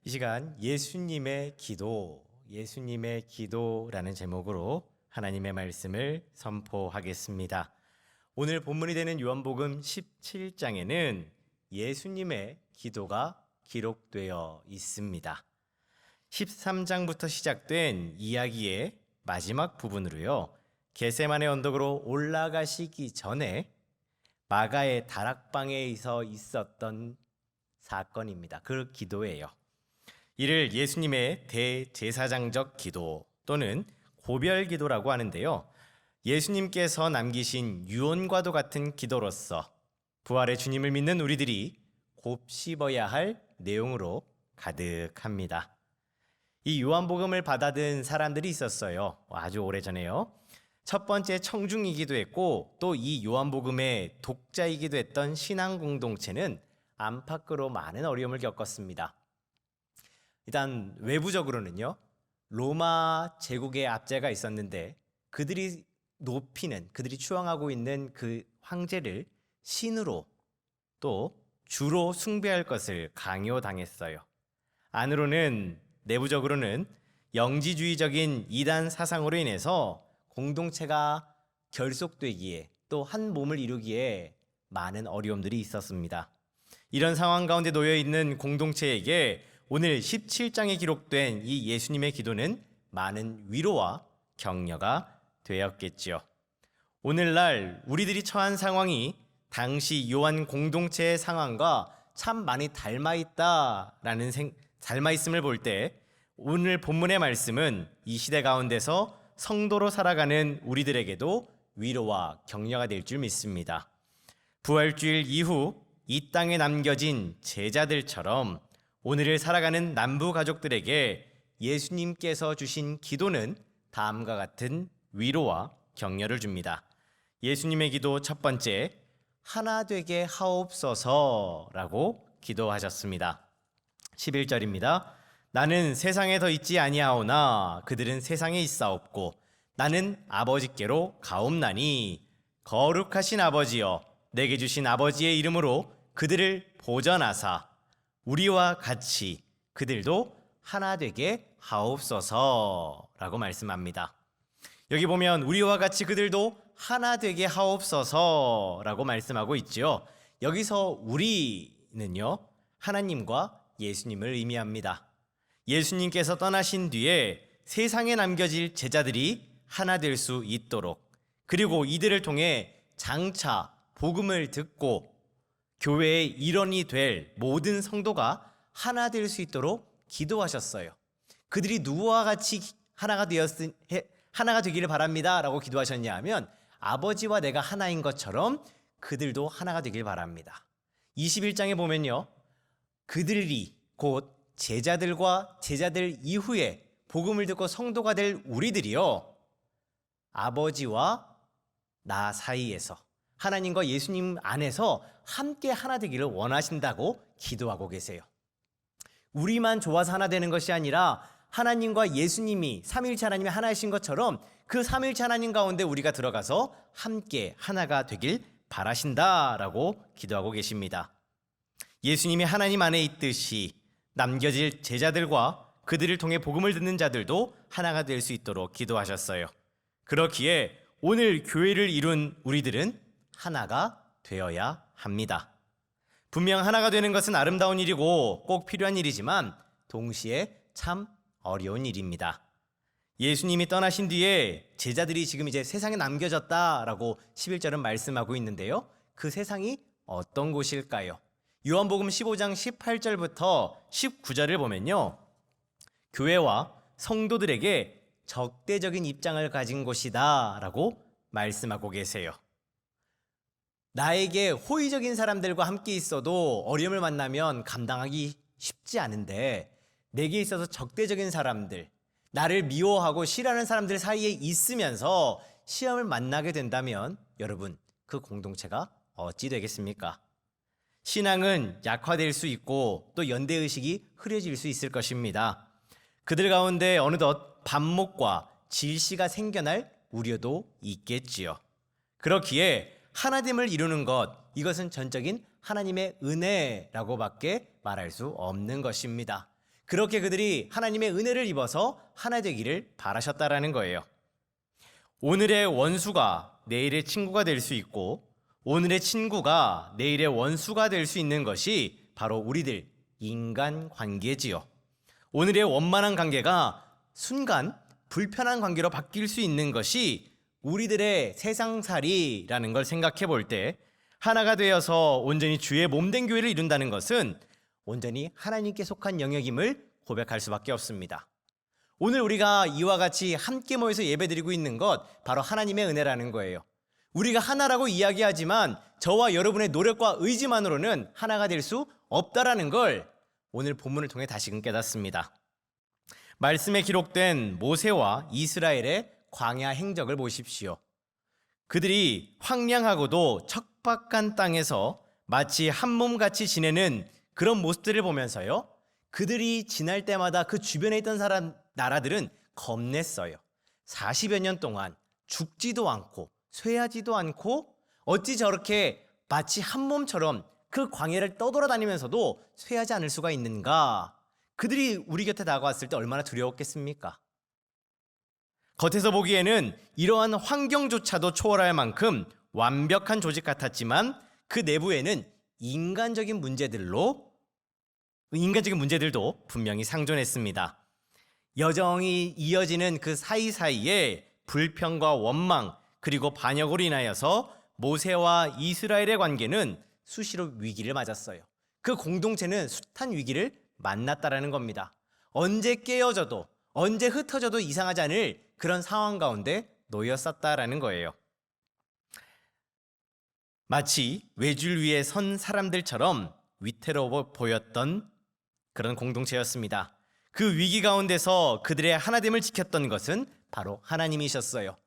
이 시간 예수님의 기도라는 제목으로 하나님의 말씀을 선포하겠습니다. 오늘 본문이 되는 요한복음 17장에는 예수님의 기도가 기록되어 있습니다. 13장부터 시작된 이야기의 마지막 부분으로요, 겟세마네 언덕으로 올라가시기 전에 마가의 다락방에서 있었던 사건입니다. 그 기도예요. 이를 예수님의 대제사장적 기도 또는 고별 기도라고 하는데요, 예수님께서 남기신 유언과도 같은 기도로서 부활의 주님을 믿는 우리들이 곱씹어야 할 내용으로 가득합니다. 이 요한복음을 받아든 사람들이 있었어요. 아주 오래전에요. 첫 번째 청중이기도 했고, 또 이 요한복음의 독자이기도 했던 신앙 공동체는 안팎으로 많은 어려움을 겪었습니다. 일단 외부적으로는요, 로마 제국의 압제가 있었는데 그들이 추앙하고 있는 그 황제를 신으로 또 주로 숭배할 것을 강요당했어요. 안으로는, 내부적으로는 영지주의적인 이단 사상으로 인해서 공동체가 결속되기에, 또 한 몸을 이루기에 많은 어려움들이 있었습니다. 이런 상황 가운데 놓여 있는 공동체에게 오늘 17장에 기록된 이 예수님의 기도는 많은 위로와 격려가 되었겠지요. 오늘날 우리들이 처한 상황이 당시 요한 공동체의 상황과 참 많이 닮아 있음을 볼 때, 오늘 본문의 말씀은 이 시대 가운데서 성도로 살아가는 우리들에게도 위로와 격려가 될 줄 믿습니다. 부활주일 이후 이 땅에 남겨진 제자들처럼 오늘을 살아가는 남부 가족들에게 예수님께서 주신 기도는 다음과 같은 위로와 격려를 줍니다. 예수님의 기도 첫 번째, 하나 되게 하옵소서라고 기도하셨습니다. 11절입니다. 나는 세상에 더 있지 아니하오나 그들은 세상에 있사옵고 나는 아버지께로 가옵나니 거룩하신 아버지여, 내게 주신 아버지의 이름으로 그들을 보전하사 우리와 같이 그들도 하나 되게 하옵소서라고 말씀합니다. 여기 보면 우리와 같이 그들도 하나 되게 하옵소서라고 말씀하고 있지요. 여기서 우리는요, 하나님과 예수님을 의미합니다. 예수님께서 떠나신 뒤에 세상에 남겨질 제자들이 하나 될 수 있도록, 그리고 이들을 통해 장차 복음을 듣고 교회의 일원이 될 모든 성도가 하나 될 수 있도록 기도하셨어요. 그들이 누구와 같이 하나가 되기를 바랍니다 라고 기도하셨냐 하면, 아버지와 내가 하나인 것처럼 그들도 하나가 되길 바랍니다. 21장에 보면요, 그들이 곧 제자들과 제자들 이후에 복음을 듣고 성도가 될 우리들이요, 아버지와 나 사이에서, 하나님과 예수님 안에서 함께 하나 되기를 원하신다고 기도하고 계세요. 우리만 좋아서 하나 되는 것이 아니라 하나님과 예수님이, 삼위일체 하나님이 하나이신 것처럼 그 삼위일체 하나님 가운데 우리가 들어가서 함께 하나가 되길 바라신다라고 기도하고 계십니다. 예수님이 하나님 안에 있듯이 남겨질 제자들과 그들을 통해 복음을 듣는 자들도 하나가 될 수 있도록 기도하셨어요. 그렇기에 오늘 교회를 이룬 우리들은 하나가 되어야 합니다. 분명 하나가 되는 것은 아름다운 일이고 꼭 필요한 일이지만 동시에 참 어려운 일입니다. 예수님이 떠나신 뒤에 제자들이 지금 이제 세상에 남겨졌다라고 11절은 말씀하고 있는데요, 그 세상이 어떤 곳일까요? 요한복음 15장 18절부터 19절을 보면요, 교회와 성도들에게 적대적인 입장을 가진 곳이다 라고 말씀하고 계세요. 나에게 호의적인 사람들과 함께 있어도 어려움을 만나면 감당하기 쉽지 않은데, 내게 있어서 적대적인 사람들, 나를 미워하고 싫어하는 사람들 사이에 있으면서 시험을 만나게 된다면 여러분, 그 공동체가 어찌 되겠습니까? 신앙은 약화될 수 있고 또 연대의식이 흐려질 수 있을 것입니다. 그들 가운데 어느덧 반목과 질시가 생겨날 우려도 있겠지요. 그렇기에 하나됨을 이루는 것, 이것은 전적인 하나님의 은혜라고밖에 말할 수 없는 것입니다. 그렇게 그들이 하나님의 은혜를 입어서 하나 되기를 바라셨다라는 거예요. 오늘의 원수가 내일의 친구가 될 수 있고 오늘의 친구가 내일의 원수가 될 수 있는 것이 바로 우리들 인간 관계지요. 오늘의 원만한 관계가 순간 불편한 관계로 바뀔 수 있는 것이 우리들의 세상살이라는 걸 생각해 볼 때 하나가 되어서 온전히 주의 몸된 교회를 이룬다는 것은 온전히 하나님께 속한 영역임을 고백할 수밖에 없습니다. 오늘 우리가 이와 같이 함께 모여서 예배드리고 있는 것 바로 하나님의 은혜라는 거예요. 우리가 하나라고 이야기하지만 저와 여러분의 노력과 의지만으로는 하나가 될 수 없다라는 걸 오늘 본문을 통해 다시금 깨닫습니다. 말씀에 기록된 모세와 이스라엘의 광야 행적을 보십시오. 그들이 황량하고도 척박한 땅에서 마치 한 몸같이 지내는 그런 모습들을 보면서요, 그들이 지날 때마다 그 주변에 있던 나라들은 겁냈어요. 40여 년 동안 죽지도 않고 쇠하지도 않고 어찌 저렇게 마치 한 몸처럼 그 광야를 떠돌아다니면서도 쇠하지 않을 수가 있는가? 그들이 우리 곁에 다가왔을 때 얼마나 두려웠겠습니까? 겉에서 보기에는 이러한 환경조차도 초월할 만큼 완벽한 조직 같았지만 그 내부에는 인간적인 문제들도 분명히 상존했습니다. 여정이 이어지는 그 사이사이에 불평과 원망 그리고 반역으로 인하여서 모세와 이스라엘의 관계는 수시로 위기를 맞았어요. 그 공동체는 숱한 위기를 만났다라는 겁니다. 언제 깨어져도 언제 흩어져도 이상하지 않을 그런 상황 가운데 놓였었다라는 거예요. 마치 외줄 위에 선 사람들처럼 위태로워 보였던 그런 공동체였습니다. 그 위기 가운데서 그들의 하나됨을 지켰던 것은 바로 하나님이셨어요.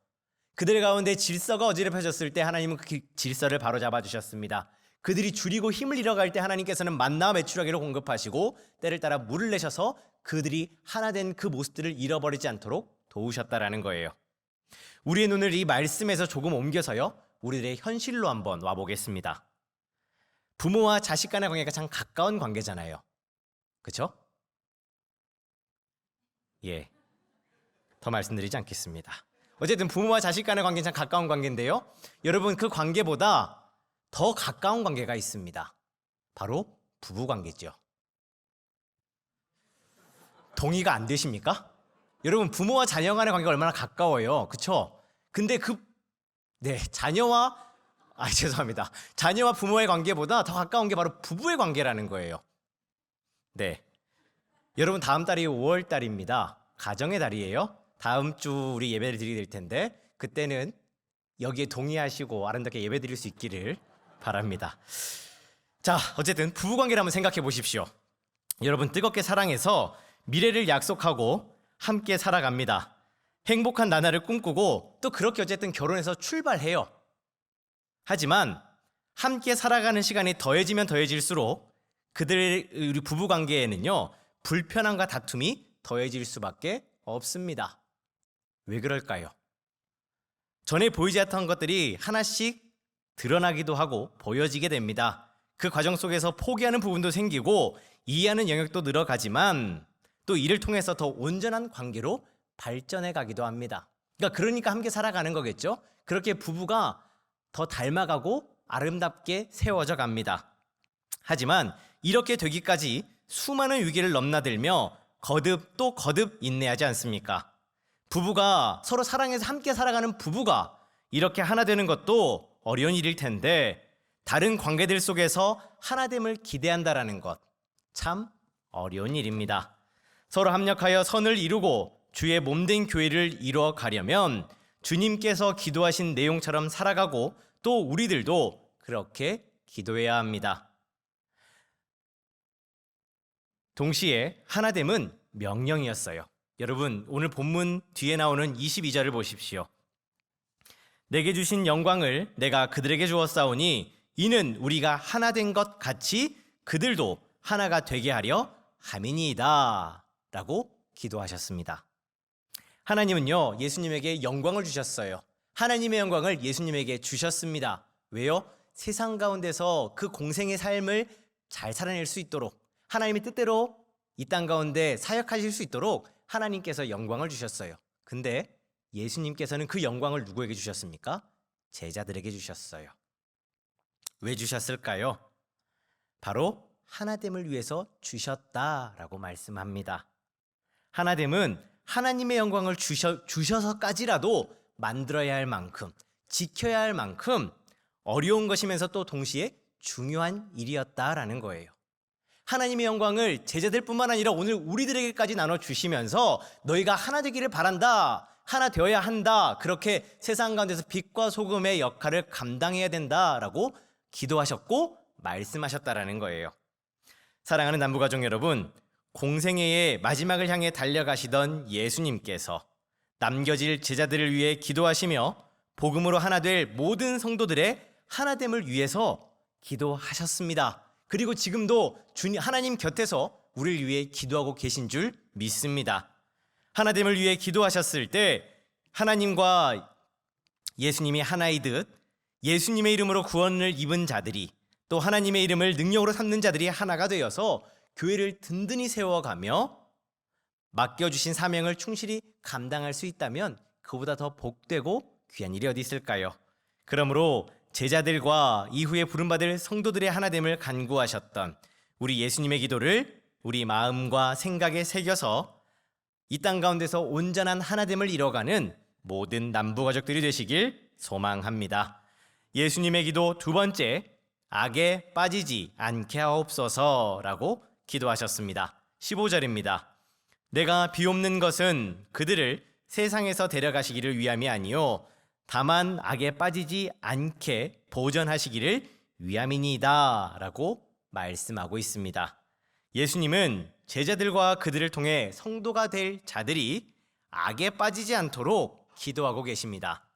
그들 가운데 질서가 어지럽혀졌을 때 하나님은 그 질서를 바로잡아 주셨습니다. 그들이 줄이고 힘을 잃어갈 때 하나님께서는 만나와 메추라기를 공급하시고 때를 따라 물을 내셔서 그들이 하나 된 그 모습들을 잃어버리지 않도록 도우셨다라는 거예요. 우리의 눈을 이 말씀에서 조금 옮겨서요, 우리들의 현실로 한번 와보겠습니다. 부모와 자식 간의 관계가 참 가까운 관계잖아요. 그렇죠? 예, 더 말씀드리지 않겠습니다. 어쨌든 부모와 자식 간의 관계는 참 가까운 관계인데요, 여러분 그 관계보다 더 가까운 관계가 있습니다. 바로 부부 관계죠. 동의가 안 되십니까? 여러분 부모와 자녀 간의 관계가 얼마나 가까워요. 그렇죠? 근데 죄송합니다. 자녀와 부모의 관계보다 더 가까운 게 바로 부부의 관계라는 거예요. 네. 여러분 다음 달이 5월 달입니다. 가정의 달이에요. 다음 주 우리 예배를 드리게 될 텐데 그때는 여기에 동의하시고 아름답게 예배 드릴 수 있기를 바랍니다. 자, 어쨌든 부부 관계를 한번 생각해 보십시오. 여러분 뜨겁게 사랑해서 미래를 약속하고 함께 살아갑니다. 행복한 나날을 꿈꾸고 또 그렇게 어쨌든 결혼해서 출발해요. 하지만 함께 살아가는 시간이 더해지면 더해질수록 우리 부부 관계에는요, 불편함과 다툼이 더해질 수밖에 없습니다. 왜 그럴까요? 전에 보이지 않던 것들이 하나씩 드러나기도 하고 보여지게 됩니다. 그 과정 속에서 포기하는 부분도 생기고 이해하는 영역도 늘어가지만 또 이를 통해서 더 온전한 관계로 발전해 가기도 합니다. 그러니까 함께 살아가는 거겠죠? 그렇게 부부가 더 닮아가고 아름답게 세워져 갑니다. 하지만 이렇게 되기까지 수많은 위기를 넘나들며 거듭 또 거듭 인내하지 않습니까? 부부가 서로 사랑해서 함께 살아가는 부부가 이렇게 하나 되는 것도 어려운 일일 텐데 다른 관계들 속에서 하나됨을 기대한다라는 것 참 어려운 일입니다. 서로 합력하여 선을 이루고 주의 몸된 교회를 이루어 가려면 주님께서 기도하신 내용처럼 살아가고 또 우리들도 그렇게 기도해야 합니다. 동시에 하나됨은 명령이었어요. 여러분 오늘 본문 뒤에 나오는 22절을 보십시오. 내게 주신 영광을 내가 그들에게 주었사오니 이는 우리가 하나 된 것 같이 그들도 하나가 되게 하려 함이니이다 라고 기도하셨습니다. 하나님은요, 예수님에게 영광을 주셨어요. 하나님의 영광을 예수님에게 주셨습니다. 왜요? 세상 가운데서 그 공생의 삶을 잘 살아낼 수 있도록 하나님의 뜻대로 이 땅 가운데 사역하실 수 있도록 하나님께서 영광을 주셨어요. 근데 예수님께서는 그 영광을 누구에게 주셨습니까? 제자들에게 주셨어요. 왜 주셨을까요? 바로 하나됨을 위해서 주셨다라고 말씀합니다. 하나됨은 하나님의 영광을 주셔서까지라도 만들어야 할 만큼, 지켜야 할 만큼 어려운 것이면서 또 동시에 중요한 일이었다라는 거예요. 하나님의 영광을 제자들뿐만 아니라 오늘 우리들에게까지 나눠주시면서 너희가 하나 되기를 바란다, 하나 되어야 한다, 그렇게 세상 가운데서 빛과 소금의 역할을 감당해야 된다라고 기도하셨고 말씀하셨다라는 거예요. 사랑하는 남부가족 여러분, 공생애의 마지막을 향해 달려가시던 예수님께서 남겨질 제자들을 위해 기도하시며 복음으로 하나 될 모든 성도들의 하나됨을 위해서 기도하셨습니다. 그리고 지금도 하나님 곁에서 우리를 위해 기도하고 계신 줄 믿습니다. 하나됨을 위해 기도하셨을 때 하나님과 예수님이 하나이듯 예수님의 이름으로 구원을 입은 자들이 또 하나님의 이름을 능력으로 삼는 자들이 하나가 되어서 교회를 든든히 세워가며 맡겨주신 사명을 충실히 감당할 수 있다면 그보다 더 복되고 귀한 일이 어디 있을까요? 그러므로 제자들과 이후에 부름받을 성도들의 하나됨을 간구하셨던 우리 예수님의 기도를 우리 마음과 생각에 새겨서 이 땅 가운데서 온전한 하나됨을 이뤄가는 모든 남부가족들이 되시길 소망합니다. 예수님의 기도 두 번째, 악에 빠지지 않게 하옵소서라고 기도하셨습니다. 15절입니다. 내가 비옵는 것은 그들을 세상에서 데려가시기를 위함이 아니요 다만 악에 빠지지 않게 보전하시기를 위함이니이다 라고 말씀하고 있습니다. 예수님은 제자들과 그들을 통해 성도가 될 자들이 악에 빠지지 않도록 기도하고 계십니다.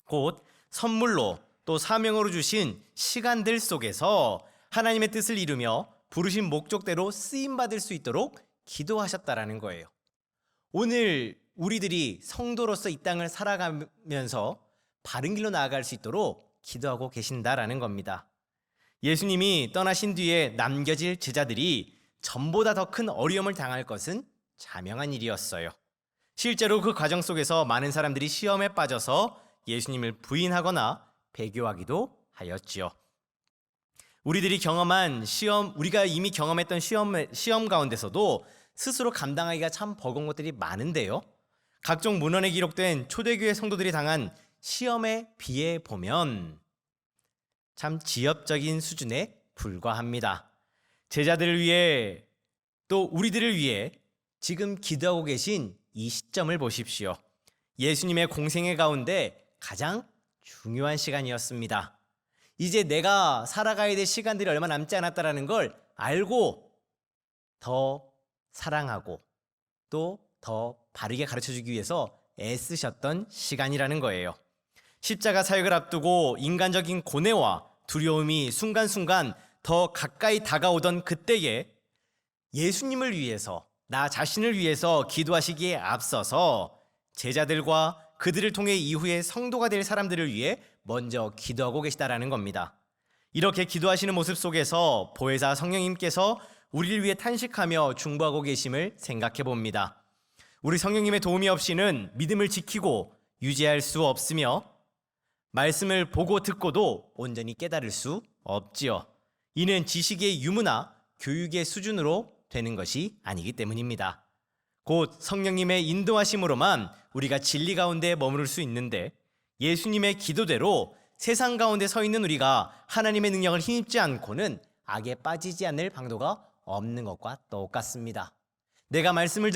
곧 선물로 또 사명으로 주신 시간들 속에서 하나님의 뜻을 이루며 부르신 목적대로 쓰임받을 수 있도록 기도하셨다라는 거예요. 오늘 우리들이 성도로서 이 땅을 살아가면서 바른 길로 나아갈 수 있도록 기도하고 계신다라는 겁니다. 예수님이 떠나신 뒤에 남겨질 제자들이 전보다 더 큰 어려움을 당할 것은 자명한 일이었어요. 실제로 그 과정 속에서 많은 사람들이 시험에 빠져서 예수님을 부인하거나 배교하기도 하였지요. 우리가 이미 경험했던 시험 가운데서도 스스로 감당하기가 참 버거운 것들이 많은데요. 각종 문헌에 기록된 초대교회 성도들이 당한 시험에 비해 보면 참 지엽적인 수준에 불과합니다. 제자들을 위해 또 우리들을 위해 지금 기도하고 계신 이 시점을 보십시오. 예수님의 공생애 가운데 가장 중요한 시간이었습니다. 이제 내가 살아가야 될 시간들이 얼마 남지 않았다는 걸 알고 더 사랑하고 또 더 바르게 가르쳐주기 위해서 애쓰셨던 시간이라는 거예요. 십자가 사역을 앞두고 인간적인 고뇌와 두려움이 순간순간 더 가까이 다가오던 그때에 예수님을 위해서, 나 자신을 위해서 기도하시기에 앞서서 제자들과 그들을 통해 이후에 성도가 될 사람들을 위해 먼저 기도하고 계시다라는 겁니다. 이렇게 기도하시는 모습 속에서 보혜사 성령님께서 우리를 위해 탄식하며 중보하고 계심을 생각해 봅니다. 우리 성령님의 도움이 없이는 믿음을 지키고 유지할 수 없으며 말씀을 보고 듣고도 온전히 깨달을 수 없지요. 이는 지식의 유무나 교육의 수준으로 되는 것이 아니기 때문입니다. 곧 성령님의 인도하심으로만 우리가 진리 가운데 머무를 수 있는데 예수님의 기도대로 세상 가운데 서 있는 우리가 하나님의 능력을 힘입지 않고는 악에 빠지지 않을 방도가 없는 것과 똑같습니다. 내가 말씀을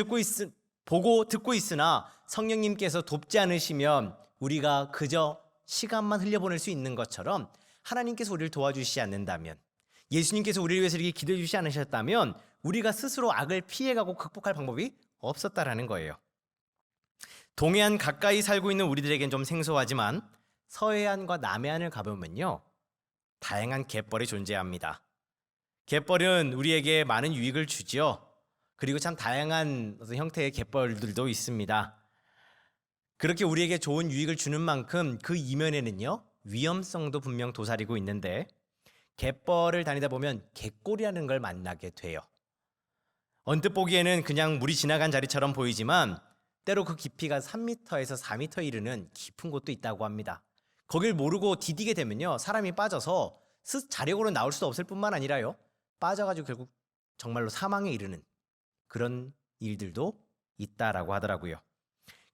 보고 듣고 있으나 성령님께서 돕지 않으시면 우리가 그저 시간만 흘려보낼 수 있는 것처럼 하나님께서 우리를 도와주시지 않는다면, 예수님께서 우리를 위해서 이렇게 기도해 주시지 않으셨다면 우리가 스스로 악을 피해가고 극복할 방법이 없었다라는 거예요. 동해안 가까이 살고 있는 우리들에겐 좀 생소하지만 서해안과 남해안을 가보면요, 다양한 갯벌이 존재합니다. 갯벌은 우리에게 많은 유익을 주지요. 그리고 참 다양한 형태의 갯벌들도 있습니다. 그렇게 우리에게 좋은 유익을 주는 만큼 그 이면에는요, 위험성도 분명 도사리고 있는데 갯벌을 다니다 보면 갯골이라는 걸 만나게 돼요. 언뜻 보기에는 그냥 물이 지나간 자리처럼 보이지만 때로 그 깊이가 3m에서 4m에 이르는 깊은 곳도 있다고 합니다. 거길 모르고 디디게 되면요, 사람이 빠져서 자력으로 나올 수 없을 뿐만 아니라요, 빠져가지고 결국 정말로 사망에 이르는 그런 일들도 있다라고 하더라고요.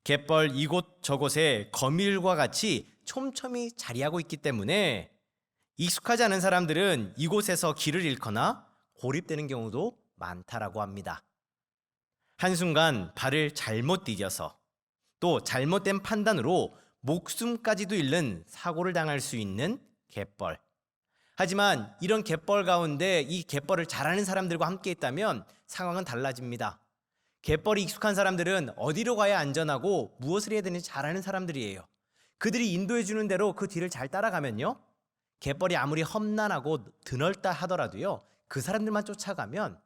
갯벌 이곳 저곳에 거밀과 같이 촘촘히 자리하고 있기 때문에 익숙하지 않은 사람들은 이곳에서 길을 잃거나 고립되는 경우도 많다라고 합니다. 한순간 발을 잘못 디뎌서 또 잘못된 판단으로 목숨까지도 잃는 사고를 당할 수 있는 갯벌. 하지만 이런 갯벌 가운데 이 갯벌을 잘 아는 사람들과 함께 있다면 상황은 달라집니다. 갯벌이 익숙한 사람들은 어디로 가야 안전하고 무엇을 해야 되는지 잘 아는 사람들이에요. 그들이 인도해 주는 대로 그 뒤를 잘 따라가면요, 갯벌이 아무리 험난하고 드넓다 하더라도요, 그 사람들만 쫓아가면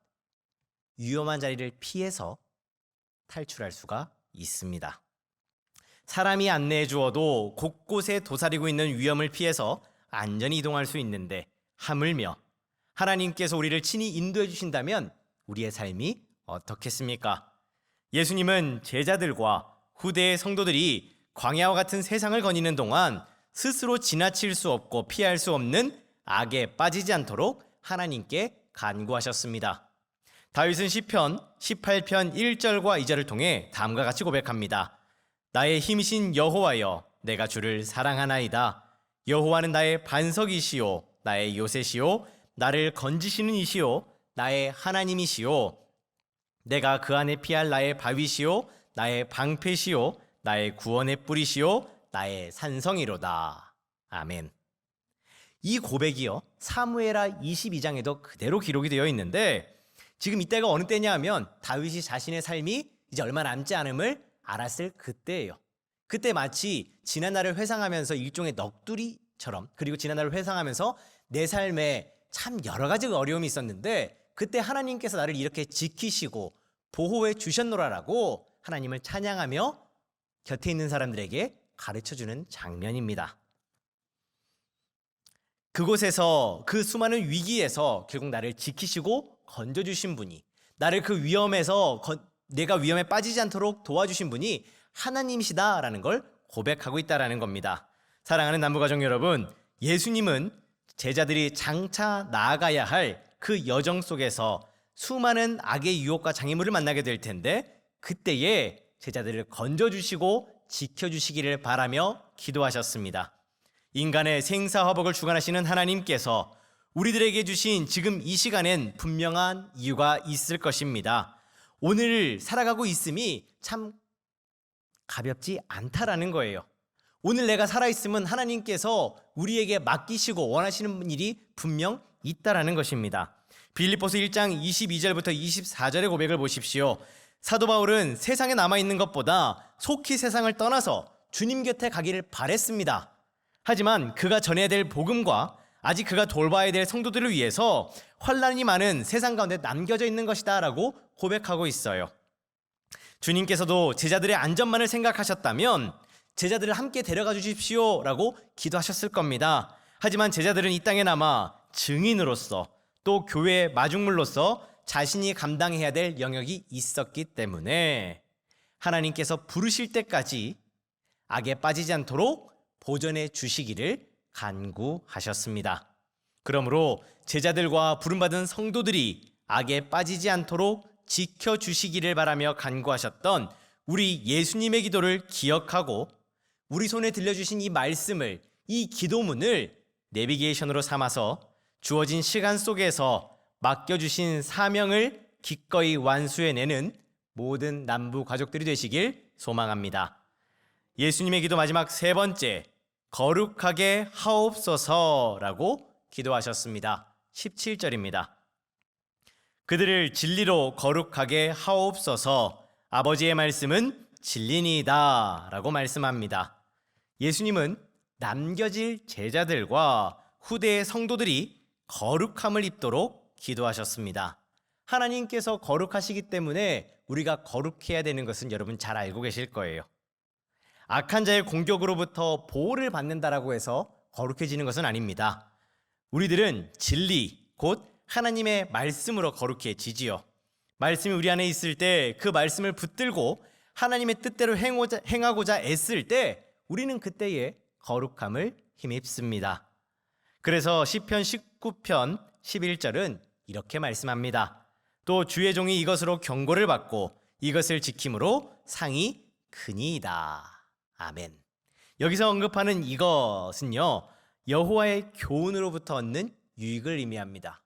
위험한 자리를 피해서 탈출할 수가 있습니다. 사람이 안내해 주어도 곳곳에 도사리고 있는 위험을 피해서 안전히 이동할 수 있는데, 하물며 하나님께서 우리를 친히 인도해 주신다면 우리의 삶이 어떻겠습니까? 예수님은 제자들과 후대의 성도들이 광야와 같은 세상을 거니는 동안 스스로 지나칠 수 없고 피할 수 없는 악에 빠지지 않도록 하나님께 간구하셨습니다. 다윗은 시편 18편 1절과 2절을 통해 다음과 같이 고백합니다. 나의 힘이신 여호와여, 내가 주를 사랑하나이다. 여호와는 나의 반석이시요 나의 요새시요 나를 건지시는 이시요 나의 하나님이시요 내가 그 안에 피할 나의 바위시요 나의 방패시요 나의 구원의 뿌리시요 나의 산성이로다. 아멘. 이 고백이요, 사무엘하 22장에도 그대로 기록이 되어 있는데, 지금 이때가 어느 때냐 하면 다윗이 자신의 삶이 이제 얼마 남지 않음을 알았을 그때예요. 그때 마치 지난날을 회상하면서 일종의 넋두리처럼, 그리고 지난날을 회상하면서 내 삶에 참 여러 가지 어려움이 있었는데 그때 하나님께서 나를 이렇게 지키시고 보호해 주셨노라라고 하나님을 찬양하며 곁에 있는 사람들에게 가르쳐주는 장면입니다. 그곳에서, 그 수많은 위기에서 결국 나를 지키시고 건져주신 분이, 나를 그 위험에서 내가 위험에 빠지지 않도록 도와주신 분이 하나님이시다라는 걸 고백하고 있다라는 겁니다. 사랑하는 남부가족 여러분, 예수님은 제자들이 장차 나아가야 할 그 여정 속에서 수많은 악의 유혹과 장애물을 만나게 될 텐데, 그때에 제자들을 건져주시고 지켜주시기를 바라며 기도하셨습니다. 인간의 생사화복을 주관하시는 하나님께서 우리들에게 주신 지금 이 시간엔 분명한 이유가 있을 것입니다. 오늘 살아가고 있음이 참 가볍지 않다라는 거예요. 오늘 내가 살아있음은 하나님께서 우리에게 맡기시고 원하시는 일이 분명 있다라는 것입니다. 빌립보서 1장 22절부터 24절의 고백을 보십시오. 사도 바울은 세상에 남아있는 것보다 속히 세상을 떠나서 주님 곁에 가기를 바랬습니다. 하지만 그가 전해야 될 복음과 아직 그가 돌봐야 될 성도들을 위해서 환난이 많은 세상 가운데 남겨져 있는 것이다 라고 고백하고 있어요. 주님께서도 제자들의 안전만을 생각하셨다면 제자들을 함께 데려가 주십시오 라고 기도하셨을 겁니다. 하지만 제자들은 이 땅에 남아 증인으로서 또 교회의 마중물로서 자신이 감당해야 될 영역이 있었기 때문에 하나님께서 부르실 때까지 악에 빠지지 않도록 보존해 주시기를 간구하셨습니다. 그러므로 제자들과 부름받은 성도들이 악에 빠지지 않도록 지켜주시기를 바라며 간구하셨던 우리 예수님의 기도를 기억하고 우리 손에 들려주신 이 말씀을, 이 기도문을 내비게이션으로 삼아서 주어진 시간 속에서 맡겨주신 사명을 기꺼이 완수해내는 모든 남부 가족들이 되시길 소망합니다. 예수님의 기도 마지막 세 번째, 거룩하게 하옵소서라고 기도하셨습니다. 17절입니다. 그들을 진리로 거룩하게 하옵소서, 아버지의 말씀은 진리니이다 라고 말씀합니다. 예수님은 남겨질 제자들과 후대의 성도들이 거룩함을 입도록 기도하셨습니다. 하나님께서 거룩하시기 때문에 우리가 거룩해야 되는 것은 여러분 잘 알고 계실 거예요. 악한 자의 공격으로부터 보호를 받는다라고 해서 거룩해지는 것은 아닙니다. 우리들은 진리, 곧 하나님의 말씀으로 거룩해지지요. 말씀이 우리 안에 있을 때 그 말씀을 붙들고 하나님의 뜻대로 행하고자 애쓸 때 우리는 그때에 거룩함을 힘입습니다. 그래서 시편 19편 11절은 이렇게 말씀합니다. 또 주의 종이 이것으로 경고를 받고 이것을 지킴으로 상이 크니이다. 아멘. 여기서 언급하는 이것은요, 여호와의 교훈으로부터 얻는 유익을 의미합니다.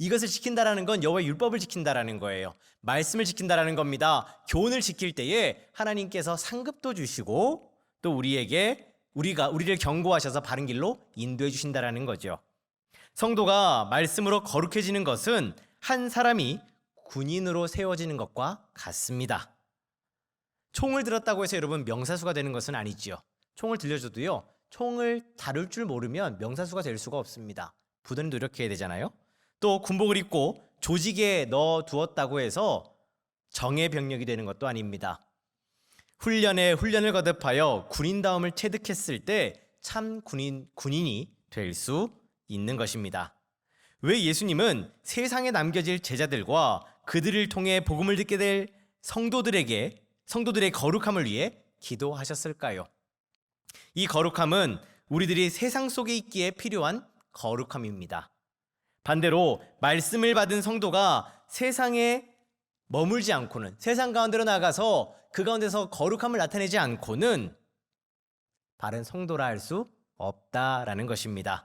이것을 지킨다라는 건 여호와의 율법을 지킨다라는 거예요. 말씀을 지킨다라는 겁니다. 교훈을 지킬 때에 하나님께서 상급도 주시고 또 우리를 경고하셔서 바른 길로 인도해 주신다라는 거죠. 성도가 말씀으로 거룩해지는 것은 한 사람이 군인으로 세워지는 것과 같습니다. 총을 들었다고 해서 여러분 명사수가 되는 것은 아니지요. 총을 들려줘도요, 총을 다룰 줄 모르면 명사수가 될 수가 없습니다. 부단히 노력해야 되잖아요. 또 군복을 입고 조직에 넣어두었다고 해서 정예 병력이 되는 것도 아닙니다. 훈련을 거듭하여 군인다움을 체득했을 때 참 군인이 될 수 있는 것입니다. 왜 예수님은 세상에 남겨질 제자들과 그들을 통해 복음을 듣게 될 성도들의 거룩함을 위해 기도하셨을까요? 이 거룩함은 우리들이 세상 속에 있기에 필요한 거룩함입니다. 반대로 말씀을 받은 성도가 세상에 머물지 않고는, 세상 가운데로 나가서 그 가운데서 거룩함을 나타내지 않고는 바른 성도라 할 수 없다라는 것입니다.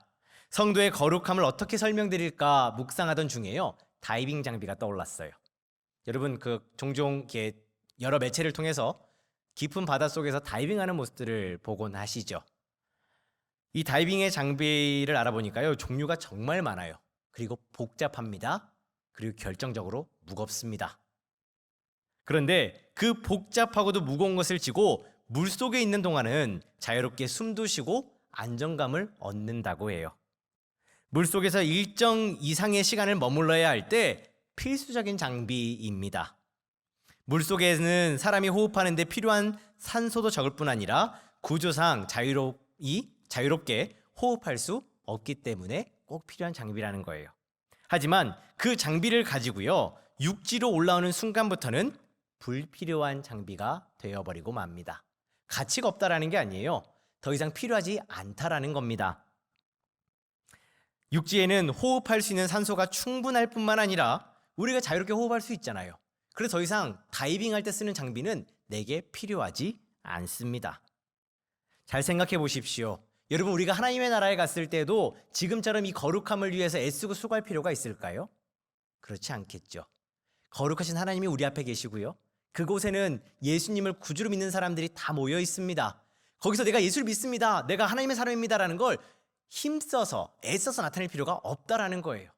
성도의 거룩함을 어떻게 설명드릴까 묵상하던 중에요, 다이빙 장비가 떠올랐어요. 여러분 종종 여러 매체를 통해서 깊은 바닷속에서 다이빙하는 모습들을 보곤 하시죠. 이 다이빙의 장비를 알아보니까요, 종류가 정말 많아요. 그리고 복잡합니다. 그리고 결정적으로 무겁습니다. 그런데 그 복잡하고도 무거운 것을 지고 물속에 있는 동안은 자유롭게 숨도 쉬고 안정감을 얻는다고 해요. 물속에서 일정 이상의 시간을 머물러야 할 때 필수적인 장비입니다. 물속에는 사람이 호흡하는 데 필요한 산소도 적을 뿐 아니라 구조상 자유롭게 호흡할 수 없기 때문에 꼭 필요한 장비라는 거예요. 하지만 그 장비를 가지고요, 육지로 올라오는 순간부터는 불필요한 장비가 되어버리고 맙니다. 가치가 없다라는 게 아니에요. 더 이상 필요하지 않다라는 겁니다. 육지에는 호흡할 수 있는 산소가 충분할 뿐만 아니라 우리가 자유롭게 호흡할 수 있잖아요. 그래서 더 이상 다이빙할 때 쓰는 장비는 내게 필요하지 않습니다. 잘 생각해 보십시오. 여러분, 우리가 하나님의 나라에 갔을 때도 지금처럼 이 거룩함을 위해서 애쓰고 수고할 필요가 있을까요? 그렇지 않겠죠. 거룩하신 하나님이 우리 앞에 계시고요, 그곳에는 예수님을 구주로 믿는 사람들이 다 모여 있습니다. 거기서 내가 예수를 믿습니다, 내가 하나님의 사람입니다라는 걸 힘써서 애써서 나타낼 필요가 없다라는 거예요.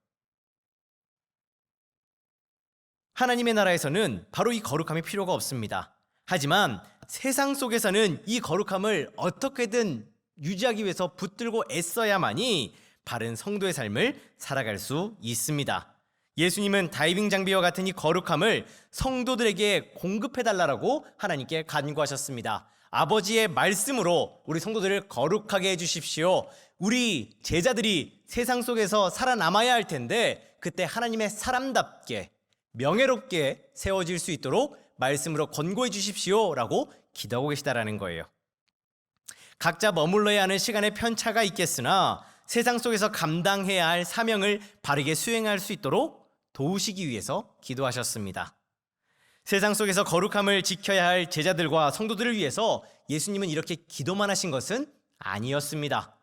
하나님의 나라에서는 바로 이 거룩함이 필요가 없습니다. 하지만 세상 속에서는 이 거룩함을 어떻게든 유지하기 위해서 붙들고 애써야만이 바른 성도의 삶을 살아갈 수 있습니다. 예수님은 다이빙 장비와 같은 이 거룩함을 성도들에게 공급해달라고 하나님께 간구하셨습니다. 아버지의 말씀으로 우리 성도들을 거룩하게 해주십시오. 우리 제자들이 세상 속에서 살아남아야 할 텐데 그때 하나님의 사람답게 명예롭게 세워질 수 있도록 말씀으로 권고해 주십시오 라고 기도하고 계시다라는 거예요. 각자 머물러야 하는 시간의 편차가 있겠으나 세상 속에서 감당해야 할 사명을 바르게 수행할 수 있도록 도우시기 위해서 기도하셨습니다. 세상 속에서 거룩함을 지켜야 할 제자들과 성도들을 위해서 예수님은 이렇게 기도만 하신 것은 아니었습니다.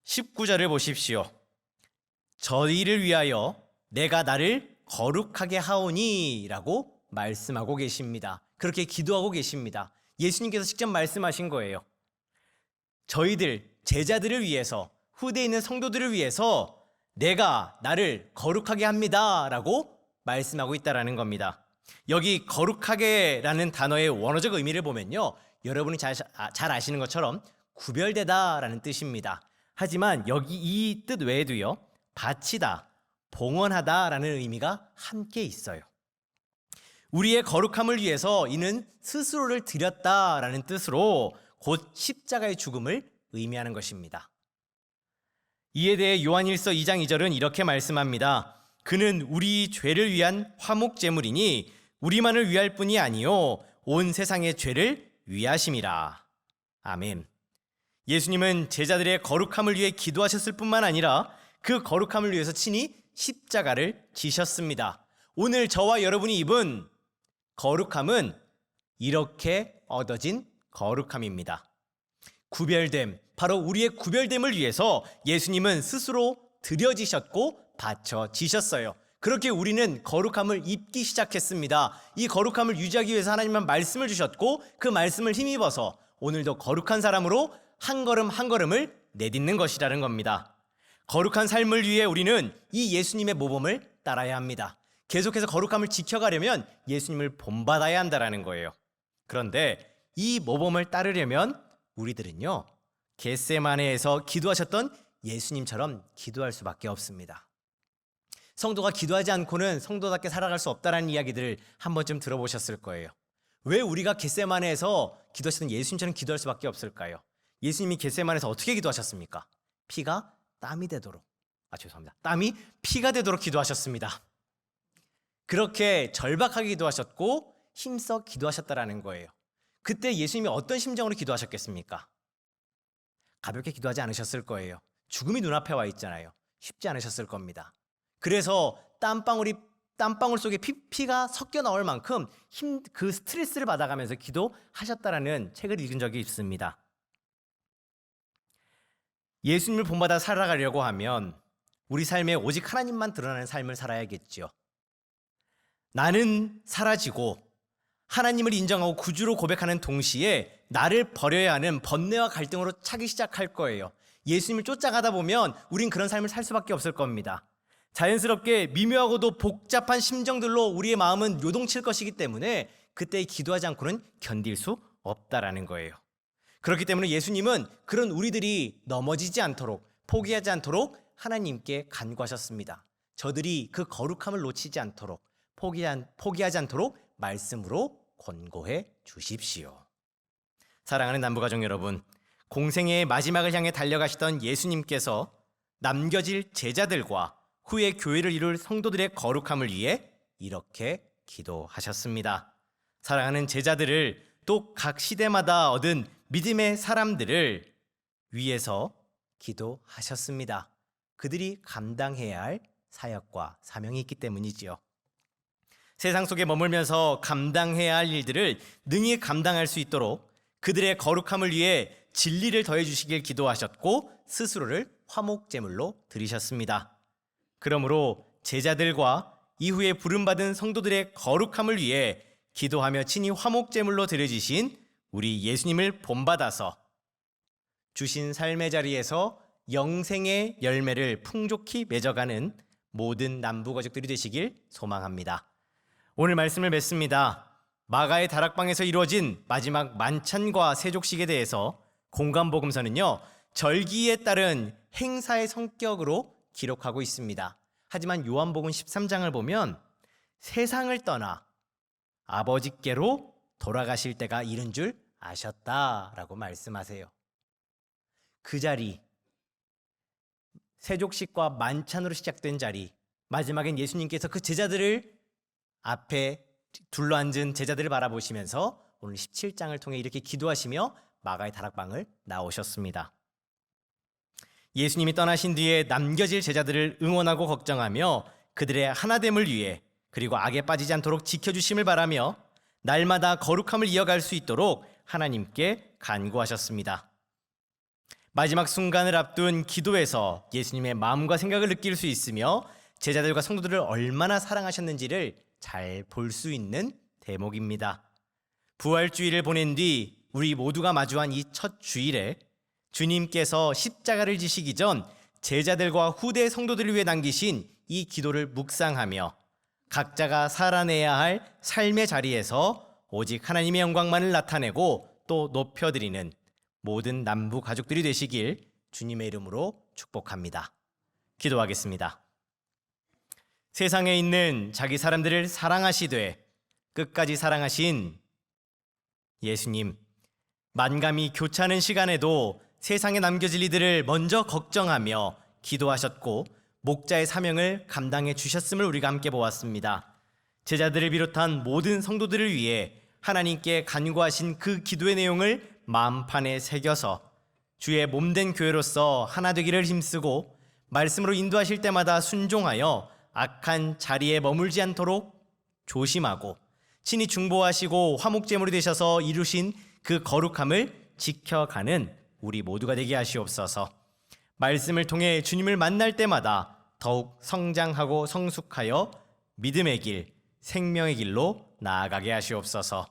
19절을 보십시오. 저희를 위하여 내가 나를 거룩하게 하오니 라고 말씀하고 계십니다. 그렇게 기도하고 계십니다. 예수님께서 직접 말씀하신 거예요. 저희들 제자들을 위해서, 후대에 있는 성도들을 위해서 내가 나를 거룩하게 합니다 라고 말씀하고 있다라는 겁니다. 여기 거룩하게라는 단어의 원어적 의미를 보면요, 여러분이 잘 아시는 것처럼 구별되다 라는 뜻입니다. 하지만 여기 이 뜻 외에도요, 바치다, 봉헌하다 라는 의미가 함께 있어요. 우리의 거룩함을 위해서 이는 스스로를 드렸다라는 뜻으로 곧 십자가의 죽음을 의미하는 것입니다. 이에 대해 요한일서 2장 2절은 이렇게 말씀합니다. 그는 우리 죄를 위한 화목제물이니 우리만을 위할 뿐이 아니요 온 세상의 죄를 위하심이라. 아멘. 예수님은 제자들의 거룩함을 위해 기도하셨을 뿐만 아니라 그 거룩함을 위해서 친히 십자가를 지셨습니다. 오늘 저와 여러분이 입은 거룩함은 이렇게 얻어진 거룩함입니다. 구별됨, 바로 우리의 구별됨을 위해서 예수님은 스스로 드려지셨고 바쳐지셨어요. 그렇게 우리는 거룩함을 입기 시작했습니다. 이 거룩함을 유지하기 위해서 하나님은 말씀을 주셨고 그 말씀을 힘입어서 오늘도 거룩한 사람으로 한 걸음 한 걸음을 내딛는 것이라는 겁니다. 거룩한 삶을 위해 우리는 이 예수님의 모범을 따라야 합니다. 계속해서 거룩함을 지켜가려면 예수님을 본받아야 한다는 거예요. 그런데 이 모범을 따르려면 우리들은요, 겟세마네에서 기도하셨던 예수님처럼 기도할 수밖에 없습니다. 성도가 기도하지 않고는 성도답게 살아갈 수 없다는 이야기들을 한 번쯤 들어보셨을 거예요. 왜 우리가 겟세마네에서 기도하셨던 예수님처럼 기도할 수밖에 없을까요? 예수님이 겟세마네에서 어떻게 기도하셨습니까? 피가 땀이 되도록, 땀이 피가 되도록 기도하셨습니다. 그렇게 절박하게 기도하셨고 힘써 기도하셨다라는 거예요. 그때 예수님이 어떤 심정으로 기도하셨겠습니까? 가볍게 기도하지 않으셨을 거예요. 죽음이 눈앞에 와 있잖아요. 쉽지 않으셨을 겁니다. 그래서 땀방울 속에 피가 섞여 나올 만큼 그 스트레스를 받아가면서 기도하셨다라는 책을 읽은 적이 있습니다. 예수님을 본받아 살아가려고 하면 우리 삶에 오직 하나님만 드러나는 삶을 살아야겠죠. 나는 사라지고 하나님을 인정하고 구주로 고백하는 동시에 나를 버려야 하는 번뇌와 갈등으로 차기 시작할 거예요. 예수님을 쫓아가다 보면 우린 그런 삶을 살 수밖에 없을 겁니다. 자연스럽게 미묘하고도 복잡한 심정들로 우리의 마음은 요동칠 것이기 때문에 그때 기도하지 않고는 견딜 수 없다라는 거예요. 그렇기 때문에 예수님은 그런 우리들이 넘어지지 않도록, 포기하지 않도록 하나님께 간구하셨습니다. 저들이 그 거룩함을 놓치지 않도록, 포기하지 않도록 말씀으로 권고해 주십시오. 사랑하는 남부가족 여러분, 공생애의 마지막을 향해 달려가시던 예수님께서 남겨질 제자들과 후에 교회를 이룰 성도들의 거룩함을 위해 이렇게 기도하셨습니다. 사랑하는 제자들을 또 각 시대마다 얻은 믿음의 사람들을 위해서 기도하셨습니다. 그들이 감당해야 할 사역과 사명이 있기 때문이지요. 세상 속에 머물면서 감당해야 할 일들을 능히 감당할 수 있도록 그들의 거룩함을 위해 진리를 더해 주시길 기도하셨고 스스로를 화목제물로 드리셨습니다. 그러므로 제자들과 이후에 부름받은 성도들의 거룩함을 위해 기도하며 친히 화목제물로 드려지신 우리 예수님을 본받아서 주신 삶의 자리에서 영생의 열매를 풍족히 맺어가는 모든 남부가족들이 되시길 소망합니다. 오늘 말씀을 맺습니다. 마가의 다락방에서 이루어진 마지막 만찬과 세족식에 대해서 공관복음서는요, 절기에 따른 행사의 성격으로 기록하고 있습니다. 하지만 요한복음 13장을 보면 세상을 떠나 아버지께로 돌아가실 때가 이른 줄 아셨다라고 말씀하세요. 그 자리, 세족식과 만찬으로 시작된 자리, 마지막엔 예수님께서 그 제자들을 앞에 둘러앉은 제자들을 바라보시면서 오늘 17장을 통해 이렇게 기도하시며 마가의 다락방을 나오셨습니다. 예수님이 떠나신 뒤에 남겨질 제자들을 응원하고 걱정하며 그들의 하나됨을 위해 그리고 악에 빠지지 않도록 지켜주심을 바라며 날마다 거룩함을 이어갈 수 있도록 하나님께 간구하셨습니다. 마지막 순간을 앞둔 기도에서 예수님의 마음과 생각을 느낄 수 있으며 제자들과 성도들을 얼마나 사랑하셨는지를 잘 볼 수 있는 대목입니다. 부활주일을 보낸 뒤 우리 모두가 마주한 이 첫 주일에 주님께서 십자가를 지시기 전 제자들과 후대 성도들을 위해 남기신 이 기도를 묵상하며 각자가 살아내야 할 삶의 자리에서 오직 하나님의 영광만을 나타내고 또 높여드리는 모든 남부 가족들이 되시길 주님의 이름으로 축복합니다. 기도하겠습니다. 세상에 있는 자기 사람들을 사랑하시되 끝까지 사랑하신 예수님, 만감이 교차하는 시간에도 세상에 남겨질 이들을 먼저 걱정하며 기도하셨고 목자의 사명을 감당해 주셨음을 우리가 함께 보았습니다. 제자들을 비롯한 모든 성도들을 위해 하나님께 간구하신 그 기도의 내용을 마음판에 새겨서 주의 몸된 교회로서 하나 되기를 힘쓰고 말씀으로 인도하실 때마다 순종하여 악한 자리에 머물지 않도록 조심하고 친히 중보하시고 화목제물이 되셔서 이루신 그 거룩함을 지켜가는 우리 모두가 되게 하시옵소서. 말씀을 통해 주님을 만날 때마다 더욱 성장하고 성숙하여 믿음의 길, 생명의 길로 나아가게 하시옵소서.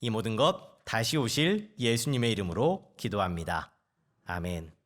이 모든 것 다시 오실 예수님의 이름으로 기도합니다. 아멘.